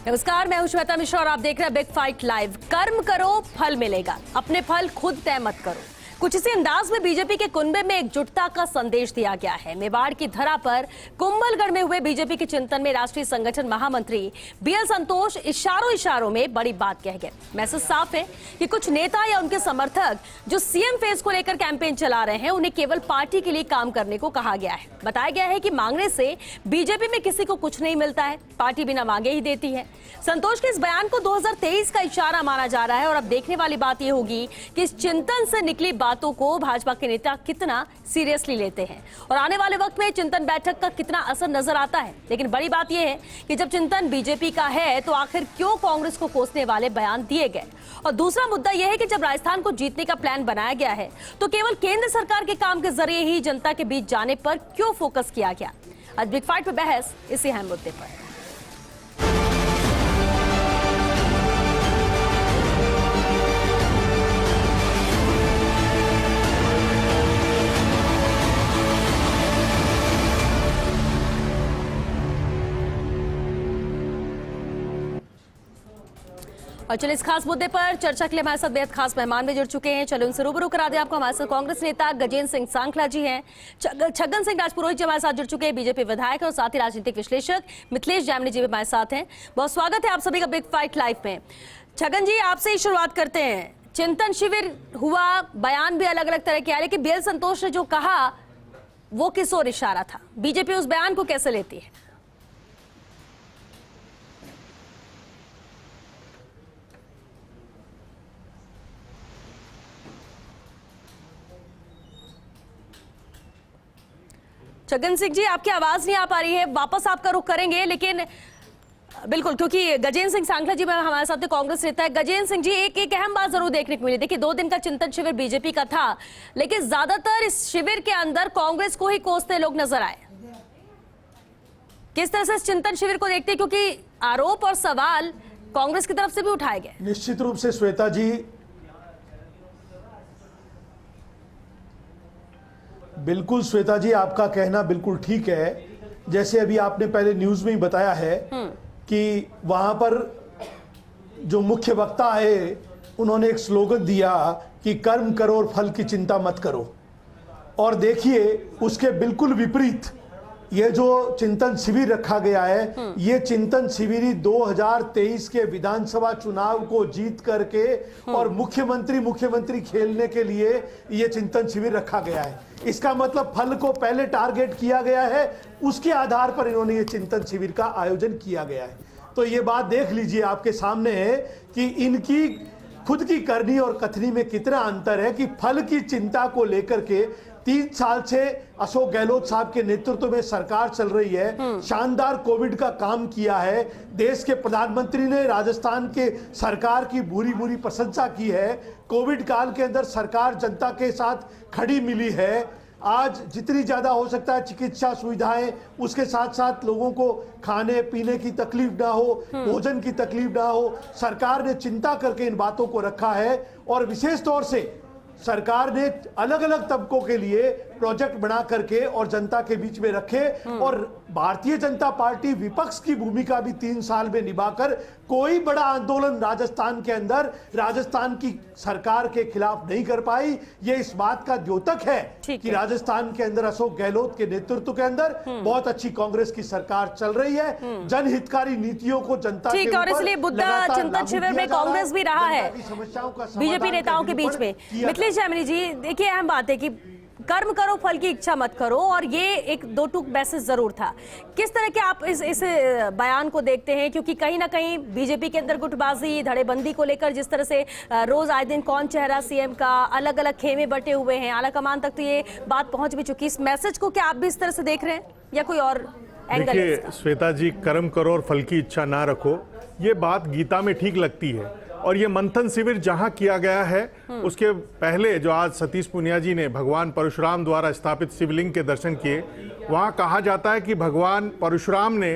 नमस्कार, मैं हूं श्वेता मिश्रा और आप देख रहे हैं बिग फाइट लाइव। कर्म करो फल मिलेगा, अपने फल खुद तय मत करो। कुछ इसी अंदाज में बीजेपी के कुनबे में एकजुटता का संदेश दिया गया है। मेवाड़ की धरा पर कुंभलगढ़ में हुए बीजेपी के चिंतन में राष्ट्रीय संगठन महामंत्री बीएल संतोष इशारों में बड़ी बात कह गए। मैसेज साफ है कि कुछ नेता या उनके समर्थक जो सीएम फेज को लेकर कैंपेन चला रहे हैं, उन्हें केवल पार्टी के लिए काम करने को कहा गया है। बताया गया है कि मांगने से बीजेपी में किसी को कुछ नहीं मिलता है, पार्टी बिना मांगे ही देती है। संतोष के इस बयान को 2023 का इशारा माना जा रहा है और अब देखने वाली बात यह होगी कि इस चिंतन से निकली बातों को भाजपा के नेता कितना सीरियसली लेते हैं और आने वाले वक्त में चिंतन बैठक का कितना असर नजर आता है। लेकिन बड़ी बात यह है कि जब चिंतन बीजेपी का है तो आखिर क्यों कांग्रेस को कोसने वाले बयान दिए गए। और दूसरा मुद्दा यह है कि जब राजस्थान को जीतने का प्लान बनाया गया है तो केवल केंद्र सरकार के काम के जरिए ही जनता के बीच जाने पर क्यों फोकस किया गया। आज बिग फाइट पर बहस इसी अहम मुद्दे पर। और चलिए इस खास मुद्दे पर चर्चा के लिए हमारे साथ बेहद खास मेहमान भी जुड़ चुके हैं। चलो उनसे रूबरू करा दें आपको। हमारे साथ कांग्रेस नेता गजेंद्र सिंह सांखला जी हैं, छगन सिंह राजपुरोहित जी हमारे साथ जुड़ चुके हैं, बीजेपी विधायक और साथ ही राजनीतिक विश्लेषक मिथिलेश जामनी जी भी हमारे साथ हैं। बहुत स्वागत है आप सभी का बिग फाइट लाइव में। छगन जी, आपसे ही शुरुआत करते हैं। चिंतन शिविर हुआ, बयान भी अलग अलग तरह के आए, लेकिन बीएल संतोष ने जो कहा वो किस ओर इशारा था? बीजेपी उस बयान को कैसे लेती है? छगन सिंह जी, आपकी आवाज नहीं आ पा रही है, वापस आपका रुख करेंगे। लेकिन बिल्कुल, क्योंकि गजेंद्र सिंह सांखला जी हमारे साथ कांग्रेस नेता है। गजेंद्र सिंह जी, एक अहम बात जरूर देखने को मिली। देखिए, 2 दिन का चिंतन शिविर बीजेपी का था, लेकिन ज्यादातर इस शिविर के अंदर कांग्रेस को ही कोसते लोग नजर आए। किस तरह से इस चिंतन शिविर को देखते हैं, क्योंकि आरोप और सवाल कांग्रेस की तरफ से भी उठाए गए? निश्चित रूप से श्वेता जी, बिल्कुल श्वेता जी, आपका कहना बिल्कुल ठीक है। जैसे अभी आपने पहले न्यूज में ही बताया है कि वहां पर जो मुख्य वक्ता आए उन्होंने एक स्लोगन दिया कि कर्म करो और फल की चिंता मत करो। और देखिए, उसके बिल्कुल विपरीत ये जो चिंतन शिविर रखा गया है, ये चिंतन शिविर 2023 के विधानसभा चुनाव को जीत करके और मुख्यमंत्री खेलने के लिए ये चिंतन शिविर रखा गया है। इसका मतलब फल को पहले टारगेट किया गया है, उसके आधार पर इन्होंने ये चिंतन शिविर का आयोजन किया गया है। तो ये बात देख लीजिए, आपके सामने है कि इनकी खुद की करनी और कथनी में कितना अंतर है कि फल की चिंता को लेकर के 3 साल से अशोक गहलोत साहब के नेतृत्व में सरकार चल रही है। शानदार कोविड का काम किया है। देश के प्रधानमंत्री ने राजस्थान के सरकार की भूरी प्रशंसा की है। कोविड काल के अंदर सरकार जनता के साथ खड़ी मिली है। आज जितनी ज्यादा हो सकता है चिकित्सा सुविधाएं, उसके साथ साथ लोगों को खाने पीने की तकलीफ ना हो, भोजन की तकलीफ ना हो, सरकार ने चिंता करके इन बातों को रखा है। और विशेष तौर से सरकार ने अलग अलग तबकों के लिए प्रोजेक्ट बना करके और जनता के बीच में रखे। और भारतीय जनता पार्टी विपक्ष की भूमिका भी 3 साल में निभाकर कोई बड़ा आंदोलन राजस्थान के अंदर राजस्थान की सरकार के खिलाफ नहीं कर पाई। ये इस बात का द्योतक है कि राजस्थान के अंदर अशोक गहलोत के नेतृत्व के अंदर बहुत अच्छी कांग्रेस की सरकार चल रही है। जनहितकारी नीतियों को जनता के ऊपर और इसलिए बुद्धा चिंतन शिविर में कांग्रेस भी रहा है बीजेपी नेताओं के बीच में। मिथिलेश जामनी जी, देखिए, अहम बात है कि कर्म करो फल की इच्छा मत करो, और ये एक 2 टूक मैसेज जरूर था। किस तरह के आप इस बयान को देखते हैं? क्योंकि कहीं ना कहीं बीजेपी के अंदर गुटबाजी, धड़ेबंदी को लेकर जिस तरह से रोज आए दिन कौन चेहरा सीएम का, अलग अलग खेमे बटे हुए हैं, आला कमान तक तो ये बात पहुंच भी चुकी। इस मैसेज को क्या आप भी इस तरह से देख रहे हैं या कोई और एंगल? देखिए श्वेता जी, कर्म करो और फल की इच्छा ना रखो, ये बात गीता में ठीक लगती है। और ये मंथन शिविर जहां किया गया है, उसके पहले जो आज सतीश पुनिया जी ने भगवान परशुराम द्वारा स्थापित शिवलिंग के दर्शन किए, वहां कहा जाता है कि भगवान परशुराम ने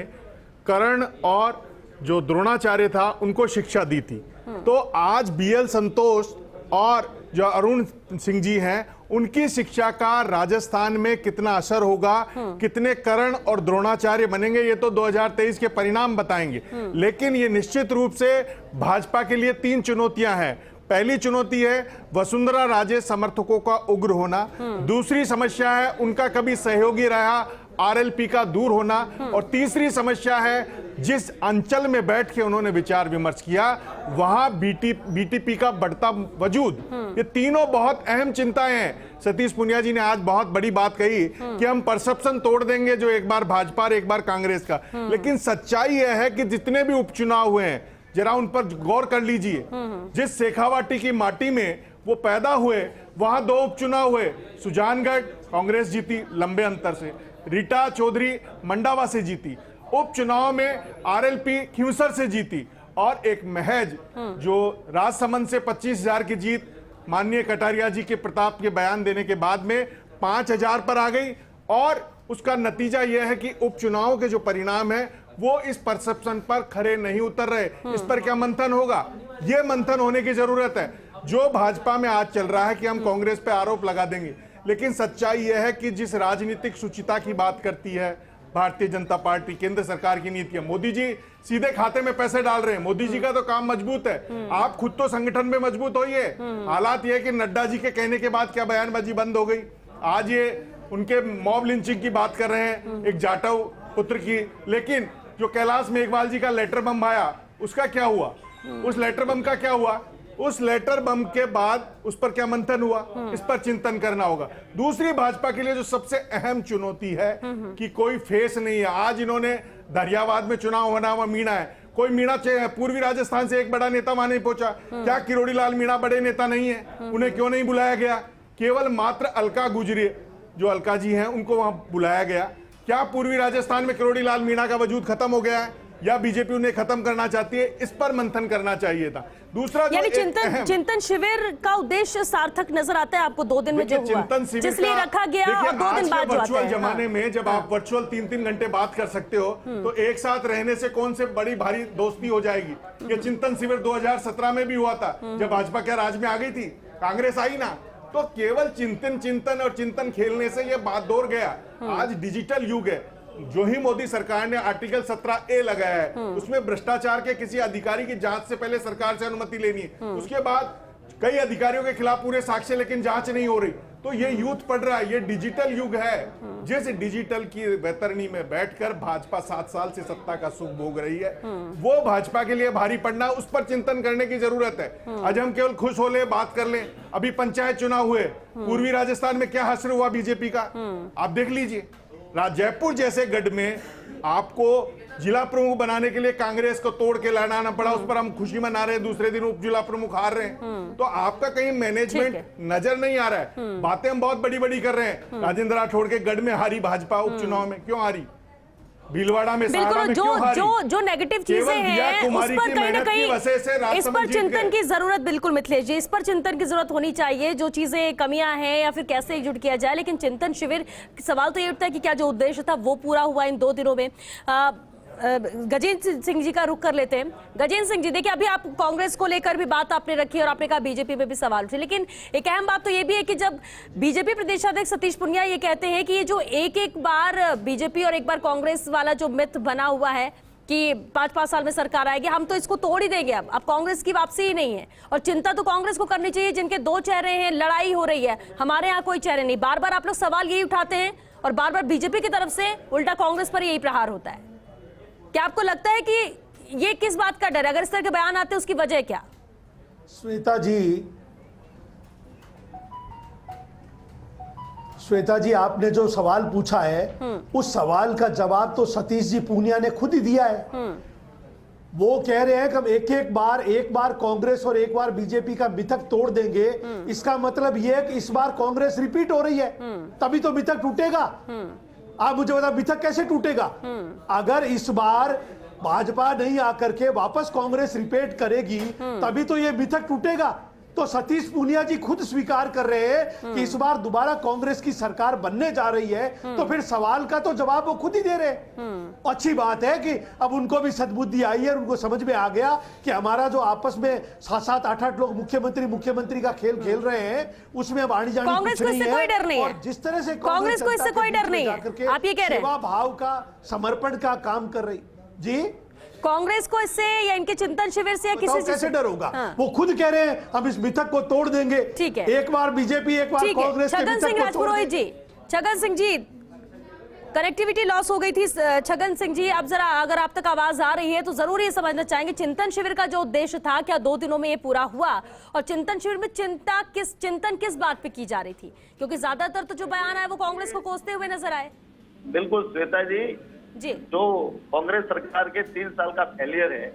कर्ण और जो द्रोणाचार्य था उनको शिक्षा दी थी। तो आज बीएल संतोष और जो अरुण सिंह जी हैं उनकी शिक्षा का राजस्थान में कितना असर होगा, कितने कर्ण और द्रोणाचार्य बनेंगे, ये तो 2023 के परिणाम बताएंगे। लेकिन ये निश्चित रूप से भाजपा के लिए 3 चुनौतियां हैं। पहली चुनौती है वसुंधरा राजे समर्थकों का उग्र होना, दूसरी समस्या है उनका कभी सहयोगी रहा आरएलपी का दूर होना, और तीसरी समस्या है जिस अंचल में बैठ के उन्होंने विचार विमर्श किया वहां बीटीपी का बढ़ता वजूद। ये तीनों बहुत अहम चिंताएं हैं। सतीश पुनिया जी ने आज बहुत बड़ी बात कही कि हम परसेप्शन तोड़ देंगे, जो एक बार भाजपा और एक बार कांग्रेस का। लेकिन सच्चाई यह है कि जितने भी उपचुनाव हुए हैं, जरा उन पर गौर कर लीजिए। जिस शेखावाटी की माटी में वो पैदा हुए वहां 2 उपचुनाव हुए। सुजानगढ़ कांग्रेस जीती लंबे अंतर से, रीटा चौधरी मंडावा से जीती, उपचुनाव में आरएलपी खिंवसर से जीती, और एक महज जो राजसमंद से 25,000 की जीत माननीय कटारिया जी के प्रताप के बयान देने के बाद में 5,000 पर आ गई। और उसका नतीजा यह है कि उपचुनाव के जो परिणाम है वो इस परसेप्शन पर खरे नहीं उतर रहे। इस पर क्या मंथन होगा? यह मंथन होने की जरूरत है। जो भाजपा में आज चल रहा है कि हम कांग्रेस पे आरोप लगा देंगे, लेकिन सच्चाई यह है कि जिस राजनीतिक शुचिता की बात करती है भारतीय जनता पार्टी, केंद्र सरकार की नीतियां, मोदी जी सीधे खाते में पैसे डाल रहे हैं। मोदी जी का तो काम मजबूत है, आप खुद तो संगठन में मजबूत होइए। हालात यह कि नड्डा जी के कहने के बाद क्या बयानबाजी बंद हो गई। आज ये उनके मॉब लिंचिंग की बात कर रहे हैं, एक जाटव पुत्र की। लेकिन जो कैलाश मेघवाल जी का लेटर बम आया, उसका क्या हुआ? उस लेटर बम का क्या हुआ? उस लेटर बम के बाद उस पर क्या मंथन हुआ? इस पर चिंतन करना होगा। दूसरी भाजपा के लिए जो सबसे अहम चुनौती है कि कोई फेस नहीं है। आज इन्होंने दरियावाद में चुनाव होना हुआ मीणा है, कोई मीणा पूर्वी राजस्थान से एक बड़ा नेता वहां नहीं पहुंचा। क्या किरोड़ी लाल मीणा बड़े नेता नहीं है? उन्हें क्यों नहीं बुलाया गया? केवल मात्र अलका गुजरी, जो अलका जी हैं, उनको वहां बुलाया गया। क्या पूर्वी राजस्थान में किरोड़ी लाल मीणा का वजूद खत्म हो गया है या बीजेपी उन्हें खत्म करना चाहती है? इस पर मंथन करना चाहिए था। दूसरा यानी चिंतन शिविर का उद्देश्य सार्थक नजर आता है आपको 2 दिन में जो हुआ, जिसलिए रखा गया, और 2 दिन बाद जो आता है। वर्चुअल जमाने में जब आप वर्चुअल 3-3 घंटे बात कर सकते हो, तो एक साथ रहने से कौन से बड़ी भारी दोस्ती हो जाएगी? ये चिंतन शिविर 2017 में भी हुआ था, जब भाजपा क्या राज में आ गई थी, कांग्रेस आई ना। तो केवल चिंतन और चिंतन खेलने से ये बात दूर गया। आज डिजिटल युग है। जो ही मोदी सरकार ने आर्टिकल 17A लगाया है, उसमें भ्रष्टाचार के किसी अधिकारी की जांच से पहले सरकार से अनुमति लेनी है। उसके बाद कई अधिकारियों के खिलाफ पूरे साक्ष्य, लेकिन जांच नहीं हो रही। तो ये यूथ पढ़ रहा है, ये डिजिटल युग है। जिस डिजिटल की वैतरणी में बैठकर भाजपा 7 साल से सत्ता का सुख भोग रही है, वो भाजपा के लिए भारी पड़ना, उस पर चिंतन करने की जरूरत है। आज हम केवल खुश हो ले, बात कर ले। अभी पंचायत चुनाव हुए, पूर्वी राजस्थान में क्या हश्र हुआ बीजेपी का, आप देख लीजिए। जयपुर जैसे गढ़ में आपको जिला प्रमुख बनाने के लिए कांग्रेस को तोड़ के लाना पड़ा, उस पर हम खुशी मना रहे हैं। दूसरे दिन उप जिला प्रमुख हार रहे हैं। तो आपका कहीं मैनेजमेंट नजर नहीं आ रहा है। बातें हम बहुत बड़ी बड़ी कर रहे हैं। राजेंद्र राठौड़ के गढ़ में हारी भाजपा उपचुनाव में, क्यों हारी? भीलवाड़ा में, बिल्कुल, जो नेगेटिव चीजें हैं उस पर कहीं ना कहीं इस पर चिंतन की जरूरत, बिल्कुल मिथिलेश जी, इस पर चिंतन की जरूरत होनी चाहिए। जो चीजें कमियां हैं या फिर कैसे एकजुट किया जाए। लेकिन चिंतन शिविर, सवाल तो ये उठता है कि क्या जो उद्देश्य था वो पूरा हुआ इन 2 दिनों में? गजेंद्र सिंह जी का रुख कर लेते हैं। गजेंद्र सिंह जी, देखिए अभी आप कांग्रेस को लेकर भी बात आपने रखी और आपने कहा बीजेपी पे भी सवाल उठे, लेकिन एक अहम बात तो ये भी है कि जब बीजेपी प्रदेशाध्यक्ष सतीश पुनिया ये कहते हैं कि ये जो एक बार बीजेपी और एक बार कांग्रेस वाला जो मिथ बना हुआ है कि 5-5 साल में सरकार आएगी, हम तो इसको तोड़ ही देंगे। अब कांग्रेस की वापसी ही नहीं है, और चिंता तो कांग्रेस को करनी चाहिए जिनके 2 चेहरे हैं, लड़ाई हो रही है। हमारे यहाँ कोई चेहरे नहीं। बार बार आप लोग सवाल यही उठाते हैं और बार बार बीजेपी की तरफ से उल्टा कांग्रेस पर यही प्रहार होता है। क्या आपको लगता है कि ये किस बात का डर है? अगर इस तरह के बयान आते हैं उसकी वजह क्या? श्वेता जी, आपने जो सवाल पूछा है उस सवाल का जवाब तो सतीश जी पूनिया ने खुद ही दिया है। वो कह रहे हैं कि हम एक बार कांग्रेस और एक बार बीजेपी का मिथक तोड़ देंगे। इसका मतलब यह है कि इस बार कांग्रेस रिपीट हो रही है, तभी तो मिथक टूटेगा। आप मुझे बता, मिथक कैसे टूटेगा? अगर इस बार भाजपा नहीं आकर के वापस कांग्रेस रिपीट करेगी, तभी तो ये मिथक टूटेगा। तो सतीश पूनिया जी खुद स्वीकार कर रहे हैं कि इस बार दोबारा कांग्रेस की सरकार बनने जा रही है, तो फिर सवाल का तो जवाब वो खुद ही दे रहे हैं। अच्छी बात है कि अब उनको भी सद्बुद्धि आई है, उनको समझ में आ गया कि हमारा जो आपस में 7-7, 8-8 लोग मुख्यमंत्री का खेल खेल रहे हैं, उसमें अब आनी जानी कांग्रेस को इससे कोई डर नहीं है। और जिस तरह से कांग्रेस को इससे कोई डर नहीं है, आप ये कह रहे हैं। सेवा भाव का, समर्पण का काम कर रही जी। कांग्रेस को इससे या इनके चिंतन शिविर से या किसी से कैसे डर होगा? हाँ। वो खुद कह रहे हैं हम इस मिथक को तोड़ देंगे। ठीक है, एक बार बीजेपी, एक बार ठीक है। कांग्रेस के छगन मिथक सिंह को राजपुरोहित जी, छगन सिंह जी, कनेक्टिविटी लॉस हो गई थी। छगन सिंह जी, अब जरा अगर आप तक आवाज आ रही है तो जरूर ये समझना चाहेंगे, चिंतन शिविर का जो उद्देश्य था, क्या 2 दिनों में ये पूरा हुआ? और चिंतन शिविर में चिंतन किस बात पे की जा रही थी? क्योंकि ज्यादातर तो जो बयान आए वो कांग्रेस को कोसते हुए नजर आए। बिल्कुल श्वेता जी, जो कांग्रेस सरकार के 3 साल का फेलियर है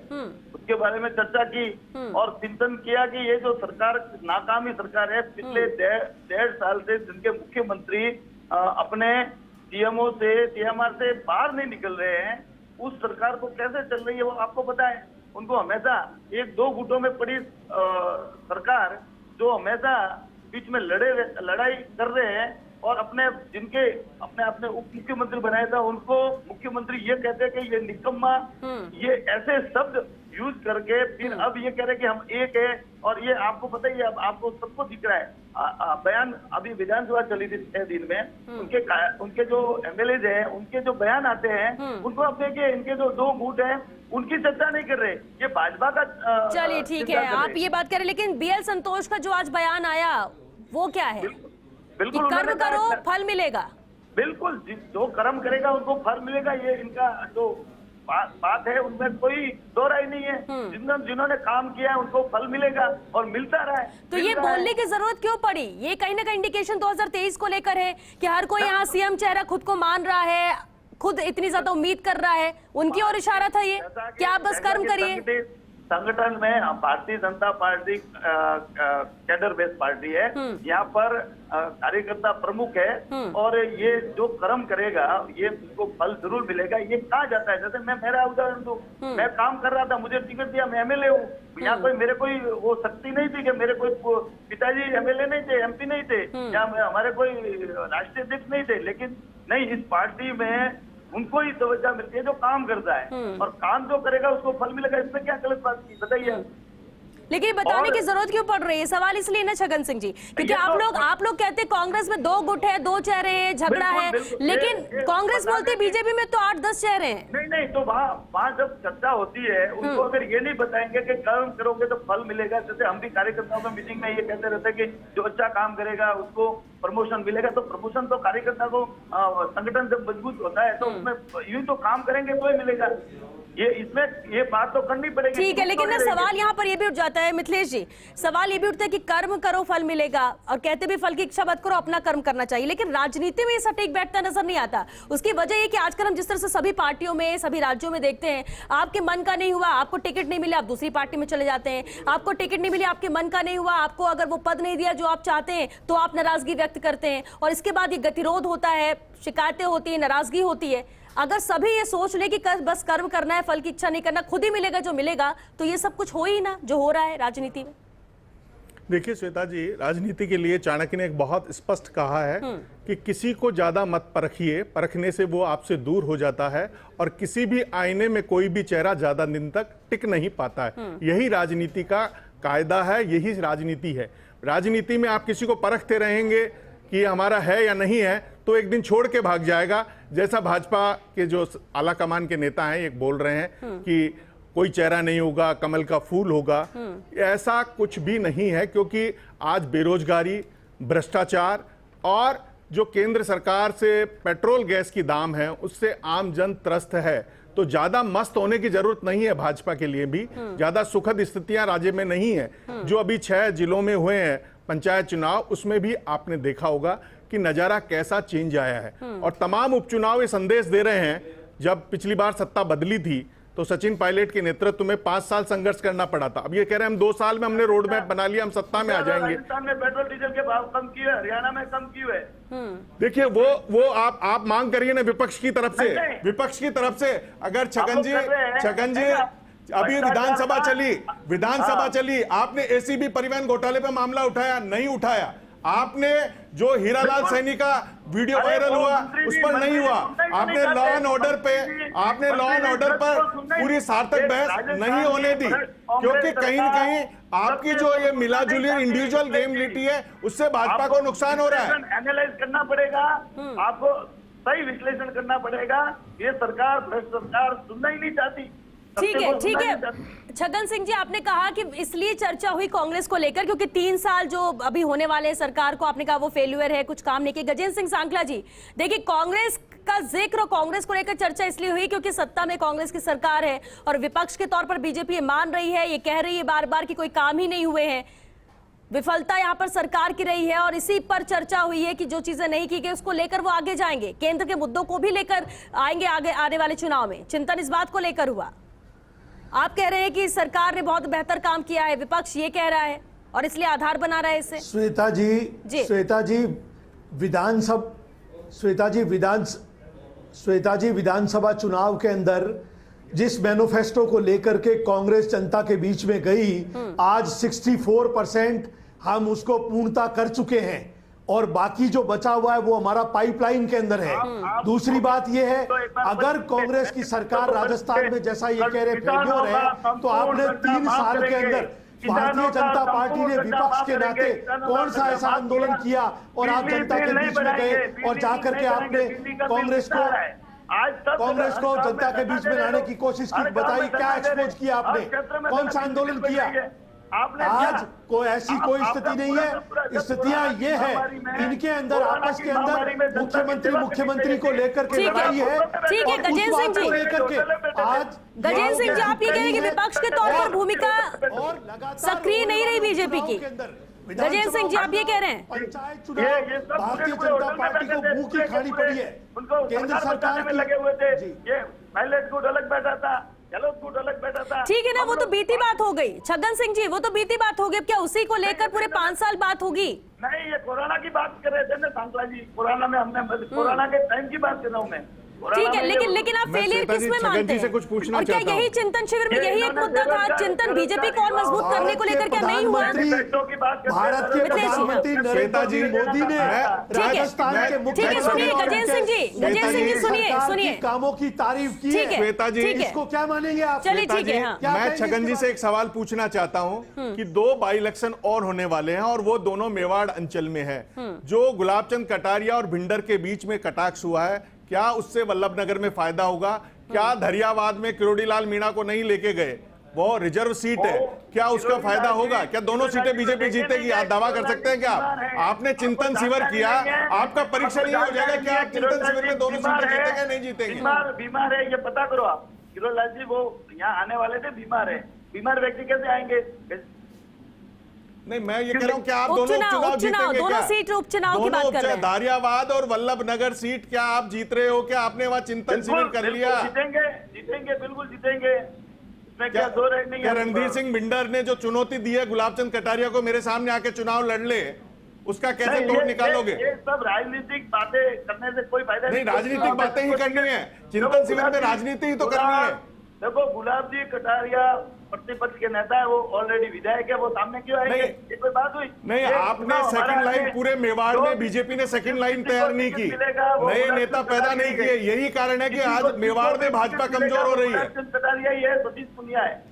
उसके बारे में चर्चा की और चिंतन किया कि ये जो सरकार नाकामी सरकार है, पिछले 1.5 साल से जिनके मुख्यमंत्री अपने सीएमआर से बाहर नहीं निकल रहे हैं, उस सरकार को कैसे चल रही है वो आपको पता है। उनको हमेशा 1-2 गुटों में पड़ी सरकार जो हमेशा बीच में लड़ाई कर रहे हैं और जिनके अपने उप मुख्यमंत्री बनाया था उनको मुख्यमंत्री ये कहते हैं कि ये निकम्मा, ये ऐसे शब्द यूज करके फिर अब ये कह रहे हैं कि हम एक है। और ये आपको पता ही है, अब आपको सबको दिख रहा है बयान, अभी विधानसभा चली थी 6 दिन में, उनके जो एमएलए हैं उनके जो बयान आते हैं उनको अब देखिए, इनके जो 2 गुट हैं उनकी चर्चा नहीं कर रहे, ये भाजपा का। चलिए ठीक है, आप ये बात करें, लेकिन बीएल संतोष का जो आज बयान आया वो क्या है? बिल्कुल, कर्म करो फल मिलेगा। बिल्कुल, जो कर्म करेगा उनको फल मिलेगा, ये इनका जो बात है उनमें कोई दो राय नहीं है। जिन्होंने काम किया है उनको फल मिलेगा और मिलता रहा है। तो ये बोलने की जरूरत क्यों पड़ी? ये कहीं ना कहीं इंडिकेशन 2023 को लेकर है कि हर कोई यहाँ सीएम चेहरा खुद को मान रहा है, खुद इतनी ज्यादा उम्मीद कर रहा है, उनकी ओर इशारा था ये कि आप बस कर्म करिए। संगठन में Bharatiya Janata party cadre based party है, यहाँ पर कार्यकर्ता प्रमुख है और ये जो कर्म करेगा ये उसको फल जरूर मिलेगा। ये कहा जाता है, जैसे मेरा उदाहरण दूं, मैं काम कर रहा था, मुझे टिकट दिया, मैं एमएलए हूँ, यहाँ कोई मेरे कोई वो शक्ति नहीं थी कि मेरे कोई पिताजी एमएलए नहीं थे, एमपी नहीं थे, या हमारे कोई राष्ट्रीय अध्यक्ष नहीं थे, लेकिन नहीं, इस पार्टी में उनको ही तवज्जो मिलती है जो काम करता है और काम जो करेगा उसको फल मिलेगा। इसमें क्या गलत बात की, बताइए। लेकिन बताने की जरूरत क्यों पड़ रही है? सवाल इसलिए ना छगन सिंह जी, क्योंकि आप लोग कहते हैं कांग्रेस में 2 गुट है, 2 चेहरे हैं, झगड़ा है, लेकिन कांग्रेस बोलती है बीजेपी में तो 8-10 चेहरे हैं। नहीं, तो वहाँ जब चर्चा होती है उनको अगर ये नहीं बताएंगे कि कर्म करोगे तो फल मिलेगा, जैसे हम भी कार्यकर्ताओं में मीटिंग में ये कहते रहते हैं कि जो अच्छा काम करेगा उसको प्रमोशन मिलेगा, तो प्रमोशन तो कार्यकर्ता को संगठन जब मजबूत होता है तो उसमें यूं तो काम करेंगे तो ही मिलेगा। ये बात तो करनी पड़ेगी। ठीक है, लेकिन ना सवाल यहाँ पर ये भी उठ जाता है मिथिलेश जी, सवाल ये भी उठता है कि कर्म करो फल मिलेगा, और कहते भी फल की इच्छा मत करो, अपना कर्म करना चाहिए, लेकिन राजनीति में ये सटीक बैठता नजर नहीं आता। उसकी वजह ये कि आजकल हम जिस तरह से सभी पार्टियों में, सभी राज्यों में देखते हैं, आपके मन का नहीं हुआ, आपको टिकट नहीं मिला, आप दूसरी पार्टी में चले जाते हैं, आपको टिकट नहीं मिली, आपके मन का नहीं हुआ, आपको अगर वो पद नहीं दिया जो आप चाहते हैं तो आप नाराजगी व्यक्त करते हैं, और इसके बाद ये गतिरोध होता है, शिकायतें होती है, नाराजगी होती है। अगर सभी ये सोच ले कि बस कर्म करना है, फल की इच्छा नहीं करना, खुद ही मिलेगा जो मिलेगा, तो ये सब कुछ हो ही ना जो हो रहा है राजनीति में। देखिए श्वेता जी, राजनीति के लिए चाणक्य ने एक बहुत स्पष्ट कहा है कि किसी को ज्यादा मत परखिए, परखने से वो आपसे दूर हो जाता है, और किसी भी आईने में कोई भी चेहरा ज्यादा दिन तक टिक नहीं पाता है। यही राजनीति का कायदा है, यही राजनीति है। राजनीति में आप किसी को परखते रहेंगे कि हमारा है या नहीं है, तो एक दिन छोड़ के भाग जाएगा। जैसा भाजपा के जो आला कमान के नेता हैं एक बोल रहे हैं कि कोई चेहरा नहीं होगा, कमल का फूल होगा, ऐसा कुछ भी नहीं है, क्योंकि आज बेरोजगारी, भ्रष्टाचार और जो केंद्र सरकार से पेट्रोल गैस की दाम है उससे आम जन त्रस्त है। तो ज्यादा मस्त होने की जरूरत नहीं है, भाजपा के लिए भी ज्यादा सुखद स्थितियां राज्य में नहीं है। जो अभी 6 जिलों में हुए हैं पंचायत चुनाव, उसमें भी आपने देखा होगा कि नजारा कैसा चेंज आया है, और तमाम उपचुनाव ये संदेश दे रहे हैं। जब पिछली बार सत्ता बदली थी तो सचिन पायलट के नेतृत्व में 5 साल संघर्ष करना पड़ा था। अब ये कह रहे हैं हम 2 साल में हमने रोड मैप बना लिया, हम सत्ता में आ जाएंगे। राजस्थान में पेट्रोल डीजल के भाव कम किए, हरियाणा में कम किए है। देखिए वो आप मांग करिए ना विपक्ष की तरफ से, विपक्ष की तरफ से। अगर छगन अभी विधानसभा चली, आपने एसीबी परिवहन घोटाले पे मामला उठाया? नहीं उठाया। आपने जो हीरालाल सैनी का वीडियो वायरल हुआ उस पर नहीं हुआ। आपने लॉ एंड ऑर्डर पर पूरी सार्थक बहस नहीं होने दी, क्योंकि कहीं न कहीं आपकी जो ये मिला जुली इंडिविजुअल गेम लीटी है उससे भाजपा को नुकसान हो रहा है। एनालाइज करना पड़ेगा, आपको सही विश्लेषण करना पड़ेगा। ये सरकार भ्रष्ट सरकार सुनना ही नहीं चाहती। ठीक है छगन सिंह जी, आपने कहा कि इसलिए चर्चा हुई कांग्रेस को लेकर क्योंकि 3 साल जो अभी होने वाले हैं सरकार को, आपने कहा वो फेल्यूर है, कुछ काम नहीं किया। गजेंद्र सिंह सांखला जी, देखिए कांग्रेस का जिक्र, कांग्रेस को लेकर चर्चा इसलिए हुई क्योंकि सत्ता में कांग्रेस की सरकार है और विपक्ष के तौर पर बीजेपी ये मान रही है, ये कह रही है बार बार कि कोई काम ही नहीं हुए हैं, विफलता यहाँ पर सरकार की रही है और इसी पर चर्चा हुई है कि जो चीजें नहीं की गई उसको लेकर वो आगे जाएंगे, केंद्र के मुद्दों को भी लेकर आएंगे आगे आने वाले चुनाव में। चिंतन इस बात को लेकर हुआ। आप कह रहे हैं कि सरकार ने बहुत बेहतर काम किया है, विपक्ष ये कह रहा है और इसलिए आधार बना रहा है इससे। श्वेता जी विधानसभा चुनाव के अंदर जिस मैनिफेस्टो को लेकर के कांग्रेस जनता के बीच में गई, आज 64% हम उसको पूर्णता कर चुके हैं और बाकी जो बचा हुआ है वो हमारा पाइपलाइन के अंदर है। दूसरी बात यह है, अगर कांग्रेस की सरकार राजस्थान में जैसा ये कह रहे फेल्योर है, तो आपने 3 साल के अंदर भारतीय जनता पार्टी ने विपक्ष के नाते कौन सा ऐसा आंदोलन किया और आप जनता के बीच में गए और जाकर के आपने कांग्रेस को जनता के बीच में लाने की कोशिश की? बताइए क्या एक्सपोज किया आपने, कौन सा आंदोलन किया? आज कोई ऐसी कोई स्थिति नहीं है। स्थितियां ये है, इनके अंदर आपस के अंदर मुख्यमंत्री को लेकर के लड़ाई है। ठीक है गजेंद्र सिंह जी, गजेंद्र सिंह जी, आप ये कह रहे हैं कि विपक्ष के तौर पर भूमिका सक्रिय नहीं रही बीजेपी की। गजेंद्र सिंह जी, आप ये कह रहे हैं पंचायत चुनाव भारतीय जनता पार्टी को मुंह की खानी पड़ी है। केंद्र सरकार की लगे हुए थे, ये पायलट गुट अलग बैठा था, अलग बैठा था। ठीक है ना, वो तो बीती बात हो गई। छगन सिंह जी, वो तो बीती बात हो गई। अब क्या उसी को लेकर पूरे 5 साल बात होगी? नहीं, ये कोरोना की बात कर रहे थे ना सांखला जी, कोरोना में हमने कोरोना के टाइम की बात कर रहा हूँ मैं। ठीक है, लेकिन आप फेलियर किसमें मानते हैं? कुछ पूछना और क्या यही चिंतन शिविर में यही एक मुद्दा था, चिंतन बीजेपी को और मजबूत करने को लेकर क्या नहीं हुआ? भारत के प्रधानमंत्री नरेंद्र मोदी ने राजस्थान के मुख्यमंत्री सुनिए गजेंद्र सिंह जी सुनिए कामों की तारीफ की है। श्वेता जी, इसको क्या मानेंगे आप? चलिए ठीक है। हाँ, मैं छगन जी से एक सवाल पूछना चाहता हूं कि 2 बाई इलेक्शन और होने वाले हैं और वो दोनों मेवाड़ अंचल में है। जो गुलाबचंद कटारिया और भिंडर के बीच में कटाक्ष हुआ है, क्या उससे वल्लभनगर में फायदा होगा? क्या धरियावाद में किरोड़ीलाल मीणा को नहीं लेके गए, वो रिजर्व सीट है, क्या उसका फायदा होगा? क्या दोनों सीटें बीजेपी जीतेगी? आप दावा कर सकते हैं क्या? आपने चिंतन शिविर किया, आपका परीक्षण ये हो जाएगा कि आप चिंतन शिविर में दोनों सीटें जीतेंगे नहीं जीतेंगे? बीमार है, ये पता करो आप। किरोड़ीलाल जी वो यहाँ आने वाले थे, बीमार है। बीमार व्यक्ति कैसे आएंगे? नहीं, मैं ये कह रहा हूं कि आप दोनों उपचुनाव जीतेंगे क्या? दोनों सीट उपचुनाव की बात कर रहे हैं। दारियावाद और वल्लभनगर सीट क्या आप जीत रहे हो? क्या आपने वहां चिंतन शिविर कर लिया? जीतेंगे, बिल्कुल जीतेंगे। क्या रणधीर सिंह भिंडर ने जो चुनौती दी है गुलाबचंद कटारिया को, मेरे सामने आके चुनाव लड़ ले, उसका कैसे तोड़ निकालोगे? ये सब राजनीतिक बातें करने से कोई फायदा नहीं। राजनीतिक बातें ही करनी है, चिंतन शिविर में राजनीति ही तो करनी है। देखो, गुलाब जी कटारिया प्रतिपक्ष के नेता है, वो ऑलरेडी विधायक है, वो सामने क्यों आएंगे? ये कोई बात हुई? नहीं, आपने सेकंड लाइन पूरे मेवाड़ में बीजेपी ने सेकंड लाइन तैयार नहीं की, नए नेता पैदा नहीं किए। यही कारण है कि आज मेवाड़ में भाजपा कमजोर हो रही है। कटारिया ही है, सतीश पुनिया है।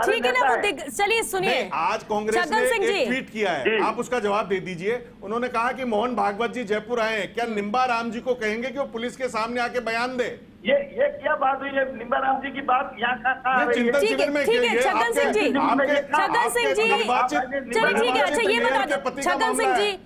ठीक है ना, वो चलिए सुनिए। आज कांग्रेस ने एक ट्वीट किया है, आप उसका जवाब दे दीजिए। उन्होंने कहा कि मोहन भागवत जी जयपुर आए हैं, क्या निम्बा राम जी को कहेंगे कि वो पुलिस के सामने आके बयान दे? ये क्या बात हुई है? निम्बा राम जी की बात यहाँ कहाँ? चिंतन शिविर में छगन सिंह जी, चलिए ठीक है। अच्छा ये बता दो छगन सिंह जी,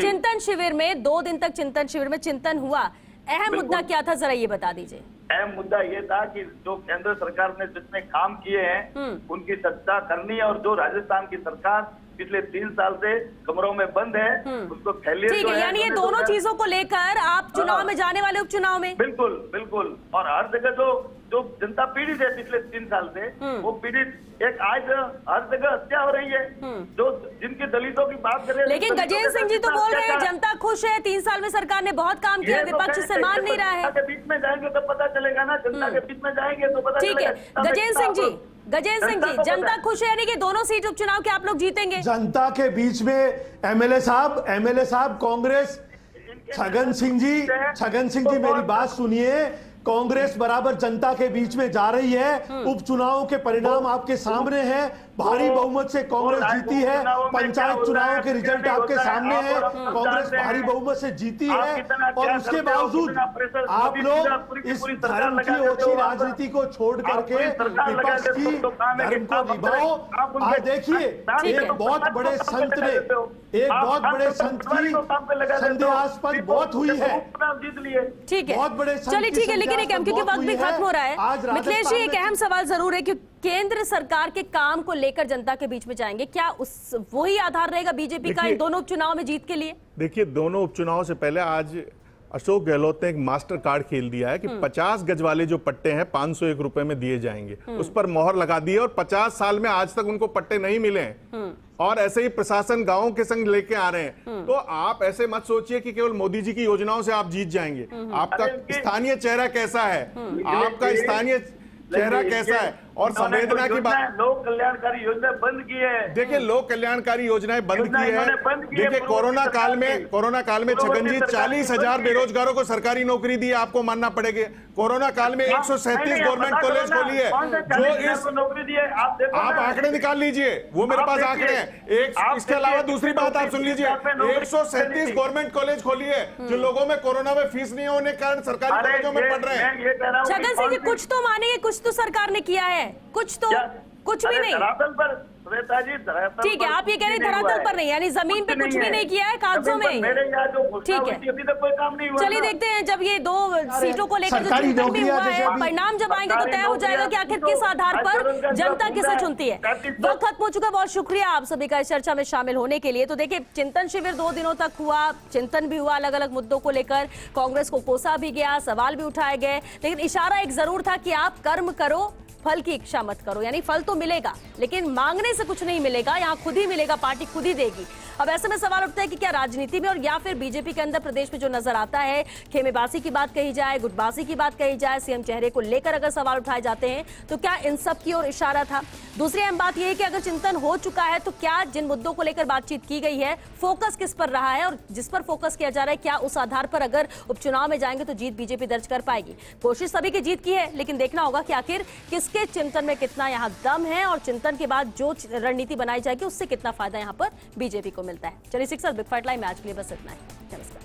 चिंतन शिविर में 2 दिन तक चिंतन शिविर में चिंतन हुआ, अहम मुद्दा क्या था, जरा ये बता दीजिए। अहम मुद्दा ये था कि जो केंद्र सरकार ने जितने काम किए हैं उनकी चर्चा करनी है, और जो राजस्थान की सरकार पिछले 3 साल से कमरों में बंद है उसको फेलियर। ठीक है, यानी ये दोनों चीजों को लेकर आप चुनाव में जाने वाले उपचुनाव में? बिल्कुल बिल्कुल। और हर जगह जो जनता पीड़ित है पिछले 3 साल से, वो पीड़ित एक आज हर जगह हत्या हो रही है, जो जिनके दलितों की बात कर रहे हैं। लेकिन गजेंद्र सिंह जी तो बोल रहे हैं जनता खुश है, 3 साल में सरकार ने बहुत काम किया, विपक्ष से मान नहीं रहा है। बीच में जाएंगे तो पता चलेगा ना, जनता के बीच में जाएंगे तो पता चलेगा। ठीक है गजेंद्र सिंह जी, गजेंद्र सिंह जी, जनता खुश है यानी कि दोनों सीट उपचुनाव के आप लोग जीतेंगे? जनता के बीच में एमएलए साहब कांग्रेस, छगन सिंह जी मेरी बात सुनिए, कांग्रेस बराबर जनता के बीच में जा रही है। उपचुनावों के परिणाम आपके सामने हैं, भारी बहुमत से कांग्रेस जीती है। पंचायत चुनावों के रिजल्ट आपके सामने हैं, कांग्रेस भारी बहुमत से जीती है। और उसके बावजूद आप लोग इस धर्म की ओछी राजनीति को छोड़ करके विपक्ष की धर्म को निभाओ। आज देखिए, एक बहुत बड़े संत की संदेहास्पद मौत हुई है। ठीक है, बहुत बड़े संत चलिए ठीक है, लेकिन एक क्योंकि वक्त भी खत्म हो रहा है, आज मिथिलेश जी एक अहम सवाल जरूर है कि केंद्र सरकार के काम को लेकर जनता के बीच में जाएंगे, क्या उस वही आधार रहेगा बीजेपी का इन दोनों उपचुनाव में जीत के लिए? देखिए, दोनों उपचुनाव से पहले आज अशोक गहलोत ने एक मास्टर कार्ड खेल दिया है कि 50 गज वाले जो पट्टे हैं 501 रुपए में दिए जाएंगे, उस पर मोहर लगा दी है। और 50 साल में आज तक उनको पट्टे नहीं मिले हैं। और ऐसे ही प्रशासन गांवों के संग लेके आ रहे हैं। तो आप ऐसे मत सोचिए कि केवल मोदी जी की योजनाओं से आप जीत जाएंगे। आपका स्थानीय चेहरा कैसा है, आपका स्थानीय चेहरा कैसा है, और संवेदना की बात। लोक कल्याणकारी योजना बंद की है। देखिए, लोक कल्याणकारी योजनाएं बंद की है। देखिए, कोरोना काल में छगन जी 40,000 बेरोजगारों को सरकारी नौकरी दी, आपको मानना पड़ेगी। कोरोना काल में 137 गवर्नमेंट कॉलेज खोली है। जो इस नौकरी दी है, आप आंकड़े निकाल लीजिए, वो मेरे पास आंकड़े हैं। इसके अलावा दूसरी बात आप सुन लीजिए, 137 गवर्नमेंट कॉलेज खोली है जो लोगों में कोरोना में फीस नहीं होने के कारण सरकारी कॉलेजों में पढ़ रहे हैं। छगन सिंह जी, कुछ तो मानेंगे, कुछ तो सरकार ने किया है, कुछ तो कुछ भी नहीं। ठीक है, आप ये कह रहे हैं धरातल पर नहीं, यानी जमीन पे कुछ भी नहीं किया है, कागजों में। ठीक है, अभी तक कोई काम नहीं हुआ। चलिए देखते हैं, जब ये 2 सीटों को लेकर जो चिंतन भी हुआ है, परिणाम जब आएंगे तो तय हो जाएगा कि आखिर किस आधार पर जनता किसे चुनती है। वक्त खत्म हो चुका, बहुत शुक्रिया आप सभी का इस चर्चा में शामिल होने के लिए। तो देखिए, चिंतन शिविर 2 दिनों तक हुआ, चिंतन भी हुआ अलग अलग मुद्दों को लेकर, कांग्रेस को कोसा भी गया, सवाल भी उठाए गए, लेकिन इशारा एक जरूर था कि आप कर्म करो, फल की इच्छा मत करो। यानी फल तो मिलेगा, लेकिन मांगने से कुछ नहीं मिलेगा, यहाँ खुद ही मिलेगा, पार्टी खुद ही देगी। अब ऐसे में सवाल उठता है कि क्या राजनीति में और या फिर बीजेपी के अंदर प्रदेश में जो नजर आता है, खेमेबाजी की बात कही जाए, गुटबाजी की बात कही जाए, सीएम चेहरे को लेकर अगर सवाल उठाए जाते हैं तो क्या इन सब की ओर इशारा था? दूसरी अहम बात यह है कि अगर चिंतन हो चुका है तो क्या जिन मुद्दों को लेकर बातचीत की गई है, फोकस किस पर रहा है और जिस पर फोकस किया जा रहा है, क्या उस आधार पर अगर उपचुनाव में जाएंगे तो जीत बीजेपी दर्ज कर पाएगी? कोशिश सभी की जीत की है, लेकिन देखना होगा कि आखिर किसके चिंतन में कितना यहाँ दम है और चिंतन के बाद जो रणनीति बनाई जाएगी उससे कितना फायदा यहाँ पर बीजेपी को मिलता है। चलिए 6 बिग फाइट लाइव में आज के लिए बस इतना है। नमस्कार।